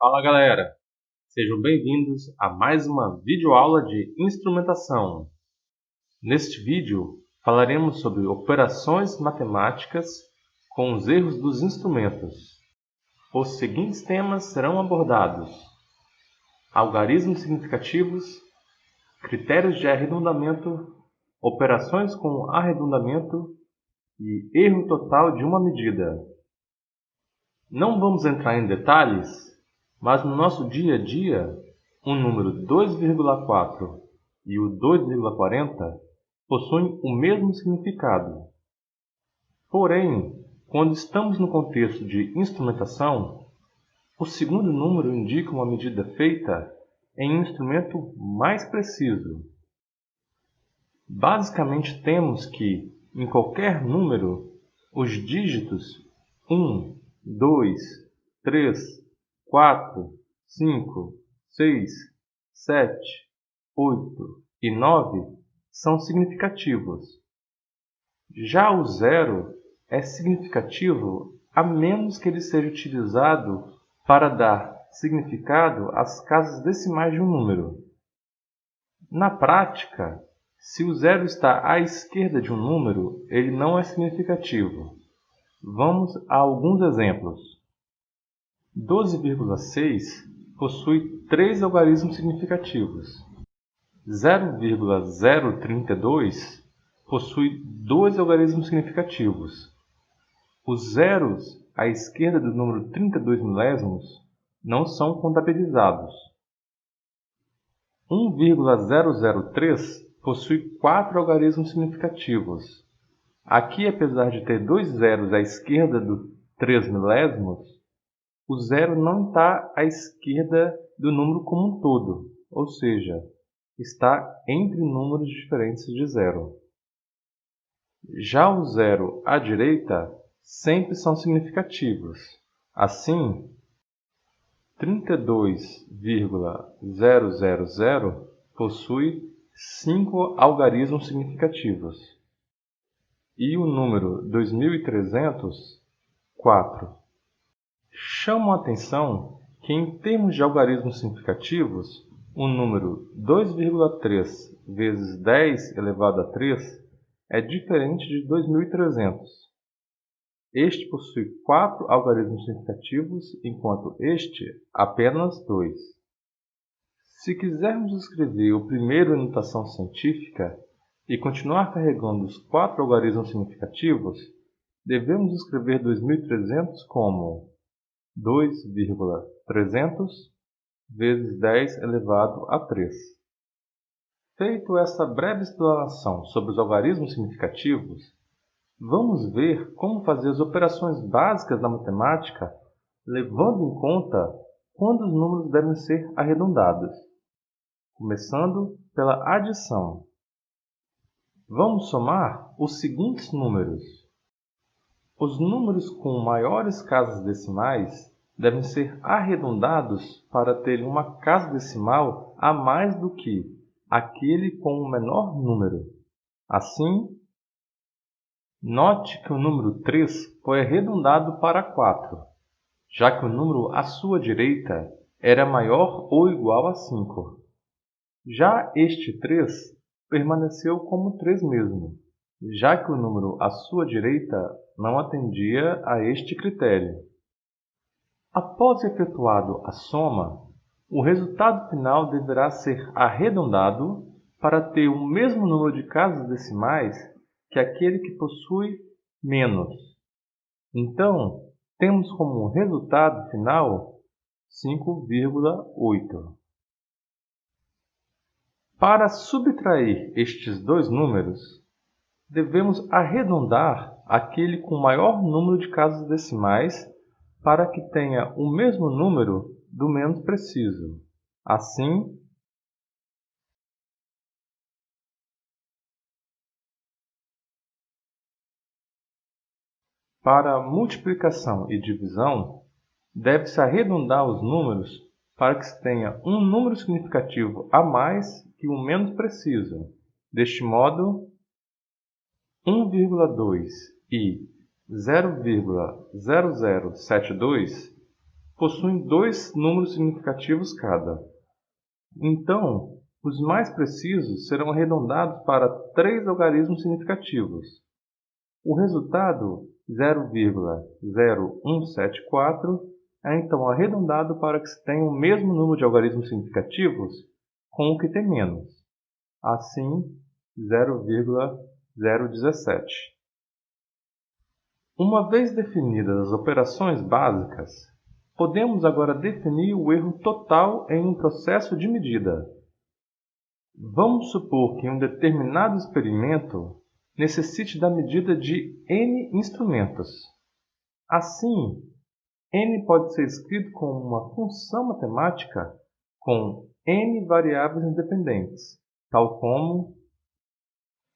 Fala galera, sejam bem-vindos a mais uma videoaula de instrumentação. Neste vídeo falaremos sobre operações matemáticas com os erros dos instrumentos. Os seguintes temas serão abordados: algarismos significativos, critérios de arredondamento, operações com arredondamento e erro total de uma medida. Não vamos entrar em detalhes, mas no nosso dia a dia, o número 2,4 e o 2,40 possuem o mesmo significado. Porém, quando estamos no contexto de instrumentação, o segundo número indica uma medida feita em um instrumento mais preciso. Basicamente temos que, em qualquer número, os dígitos 1, 2, 3, 4, 5, 6, 7, 8 e 9 são significativos. Já o zero é significativo a menos que ele seja utilizado para dar significado às casas decimais de um número. Na prática, se o zero está à esquerda de um número, ele não é significativo. Vamos a alguns exemplos. 12,6 possui 3 algarismos significativos. 0,032 possui 2 algarismos significativos. Os zeros à esquerda do número 32 milésimos não são contabilizados. 1,003 possui 4 algarismos significativos. Aqui, apesar de ter 2 zeros à esquerda do 3 milésimos, o zero não está à esquerda do número como um todo, ou seja, está entre números diferentes de zero. Já o zero à direita sempre são significativos. Assim, 32,000 possui 5 algarismos significativos. E o número 2300, 4. Chamo a atenção que, em termos de algarismos significativos, o número 2,3 vezes 10 elevado a 3 é diferente de 2300. Este possui 4 algarismos significativos, enquanto este apenas 2. Se quisermos escrever o primeiro em notação científica e continuar carregando os 4 algarismos significativos, devemos escrever 2300 como 2,300 vezes 10 elevado a 3. Feito essa breve explanação sobre os algarismos significativos, vamos ver como fazer as operações básicas da matemática, levando em conta quando os números devem ser arredondados. Começando pela adição. Vamos somar os seguintes números. Os números com maiores casas decimais devem ser arredondados para terem uma casa decimal a mais do que aquele com o menor número. Assim, note que o número 3 foi arredondado para 4, já que o número à sua direita era maior ou igual a 5. Já este 3 permaneceu como 3 mesmo, já que o número à sua direita não atendia a este critério. Após efetuado a soma, o resultado final deverá ser arredondado para ter o mesmo número de casas decimais que aquele que possui menos. Então, temos como resultado final 5,8. Para subtrair estes dois números, devemos arredondar aquele com maior número de casas decimais para que tenha o mesmo número do menos preciso. Assim, para multiplicação e divisão, deve-se arredondar os números para que se tenha um número significativo a mais que o menos preciso. Deste modo, 1,2 e 0,0072 possuem dois números significativos cada. Então, os mais precisos serão arredondados para 3 algarismos significativos. O resultado, 0,0174, é então arredondado para que se tenha o mesmo número de algarismos significativos com o que tem menos. Assim, 0,017. Uma vez definidas as operações básicas, podemos agora definir o erro total em um processo de medida. Vamos supor que um determinado experimento necessite da medida de n instrumentos. Assim, n pode ser escrito como uma função matemática com n variáveis independentes, tal como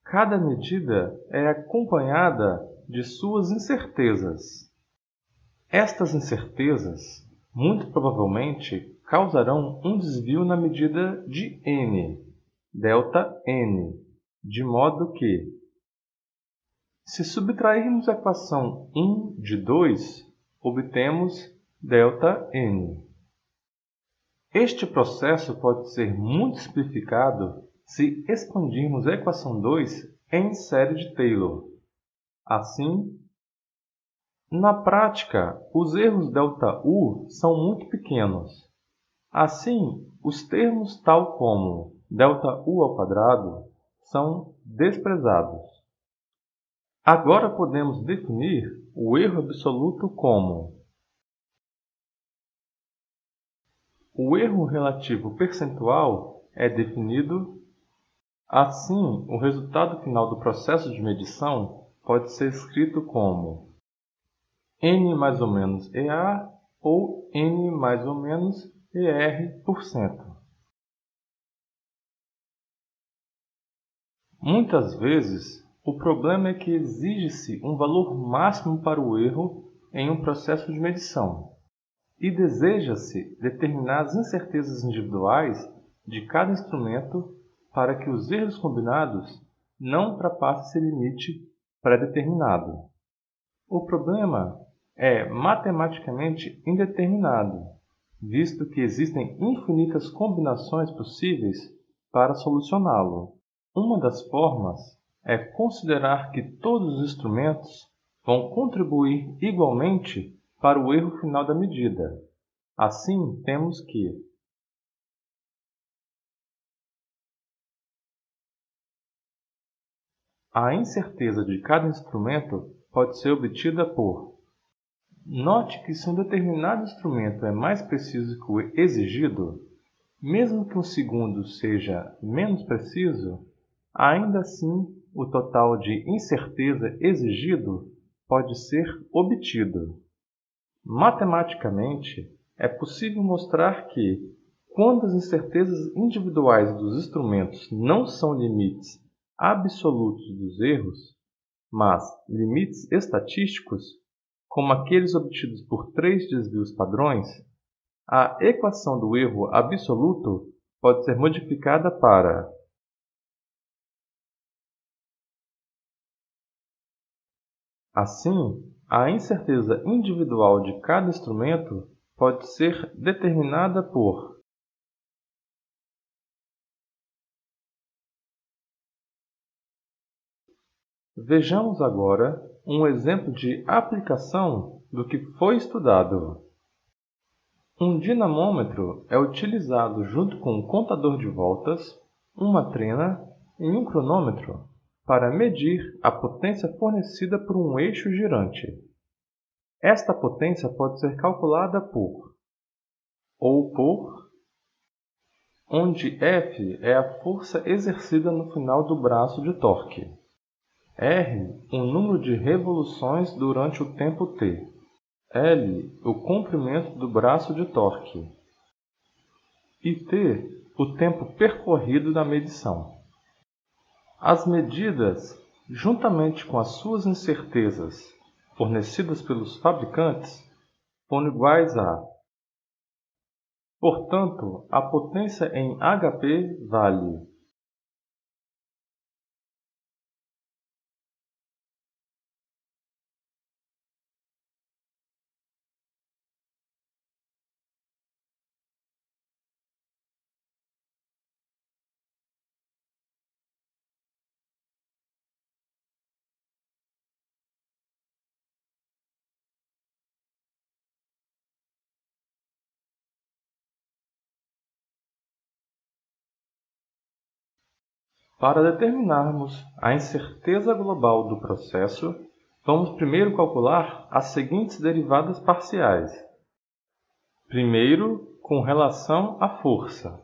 cada medida é acompanhada de suas incertezas. Estas incertezas, muito provavelmente, causarão um desvio na medida de n, ΔN, de modo que, se subtrairmos a equação 1 de 2, obtemos ΔN. Este processo pode ser muito simplificado se expandirmos a equação 2 em série de Taylor. Assim, na prática, os erros ΔU são muito pequenos. Assim, os termos tal como ΔU² são desprezados. Agora podemos definir o erro absoluto como o erro relativo percentual é definido assim, o resultado final do processo de medição pode ser escrito como n mais ou menos EA ou n mais ou menos ER%. Muitas vezes, o problema é que exige-se um valor máximo para o erro em um processo de medição, e deseja-se determinar as incertezas individuais de cada instrumento para que os erros combinados não ultrapassem esse limite pré-determinado. O problema é matematicamente indeterminado, visto que existem infinitas combinações possíveis para solucioná-lo. Uma das formas é considerar que todos os instrumentos vão contribuir igualmente para o erro final da medida. Assim, temos que a incerteza de cada instrumento pode ser obtida por: note que se um determinado instrumento é mais preciso que o exigido, mesmo que um segundo seja menos preciso, ainda assim o total de incerteza exigido pode ser obtido. Matematicamente, é possível mostrar que, quando as incertezas individuais dos instrumentos não são limites absolutos dos erros, mas limites estatísticos, como aqueles obtidos por 3 desvios padrões, a equação do erro absoluto pode ser modificada para assim, a incerteza individual de cada instrumento pode ser determinada por: vejamos agora um exemplo de aplicação do que foi estudado. Um dinamômetro é utilizado junto com um contador de voltas, uma trena e um cronômetro para medir a potência fornecida por um eixo girante. Esta potência pode ser calculada por onde F é a força exercida no final do braço de torque, R, o número de revoluções durante o tempo t, L, o comprimento do braço de torque, e t, o tempo percorrido na medição. As medidas, juntamente com as suas incertezas fornecidas pelos fabricantes, foram iguais a. Portanto, a potência em HP vale Para determinarmos a incerteza global do processo, vamos primeiro calcular as seguintes derivadas parciais. Primeiro, com relação à força,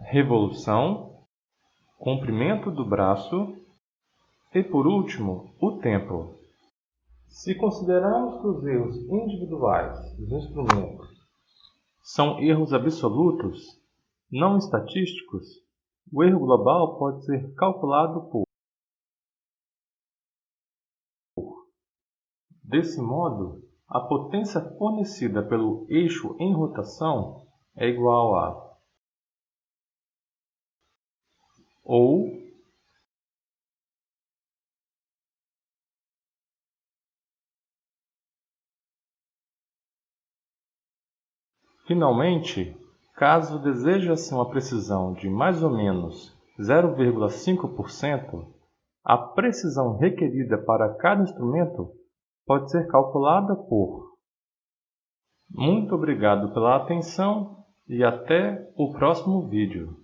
revolução, comprimento do braço e, por último, o tempo. Se considerarmos que os erros individuais dos instrumentos são erros absolutos, não estatísticos, o erro global pode ser calculado por. Desse modo, a potência fornecida pelo eixo em rotação é igual a ou finalmente, caso deseje-se uma precisão de mais ou menos 0,5%, a precisão requerida para cada instrumento pode ser calculada por. Muito obrigado pela atenção e até o próximo vídeo.